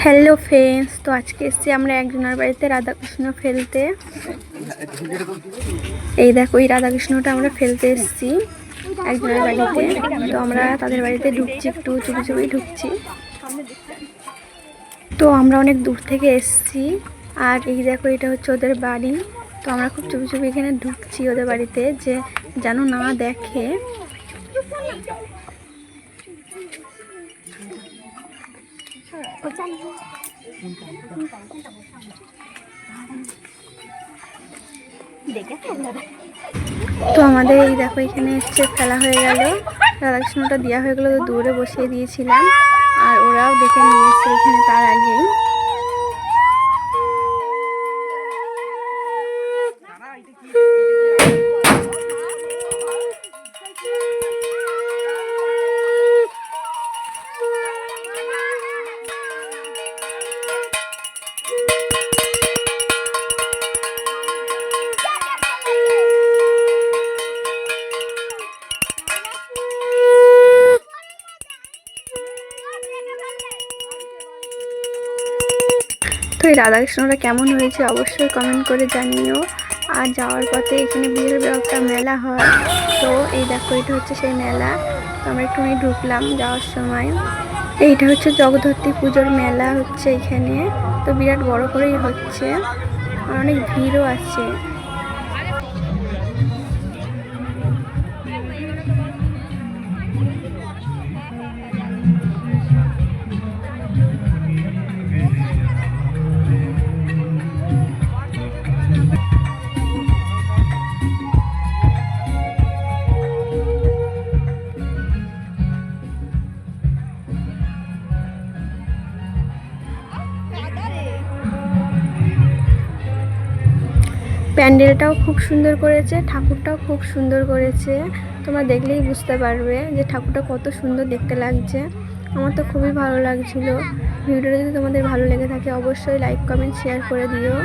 Hello friends, তো আজকে এসেছি আমরা একজনের বাড়িতে রাধাকৃষ্ণ ফেলতে। এই দেখো, এই রাধাকৃষ্ণটা আমরা ফেলতে এসেছি একজনের বাড়িতে। তো আমরা তাদের বাড়িতে ঢুকছি, একটু চুপি চুপি ঢুকছি। তো আমরা অনেক দূর থেকে এসেছি, আর এই দেখো এটা হচ্ছে ওদের বাড়ি। তো আমরা খুব চুপি চুপি এখানে ঢুকছি ওদের বাড়িতে, যে যেন না দেখে। তো আমাদের এই দেখো এখানে এসছে, ফেলা হয়ে গেল, রাধাকৃষ্ণটা দেওয়া হয়ে গেলো। তো দূরে বসিয়ে দিয়েছিলাম, আর ওরাও দেখে নিয়েছে এখানে তার আগেই। তো এই রাধাকৃষ্ণটা কেমন হয়েছে অবশ্যই কমেন্ট করে জানিও। আর যাওয়ার পথে এখানে বিয়ের একটা মেলা হয়। তো এই দেখো এটা হচ্ছে সেই মেলা। তো আমরা একটুখানি ঢুকলাম যাওয়ার সময়। এইটা হচ্ছে জগদ্ধত্রী পুজোর মেলা হচ্ছে এখানে। তো বিরাট বড় করেই হচ্ছে, আর অনেক ভিড়ও আছে। প্যান্ডেলটাও খুব সুন্দর করেছে, ঠাকুরটাও খুব সুন্দর করেছে। তোমরা দেখলেই বুঝতে পারবে যে ঠাকুরটা কত সুন্দর দেখতে লাগছে। আমার তো খুবই ভালো লাগছিল। ভিডিওটা যদি তোমাদের ভালো লেগে থাকে অবশ্যই লাইক কমেন্ট শেয়ার করে দিও।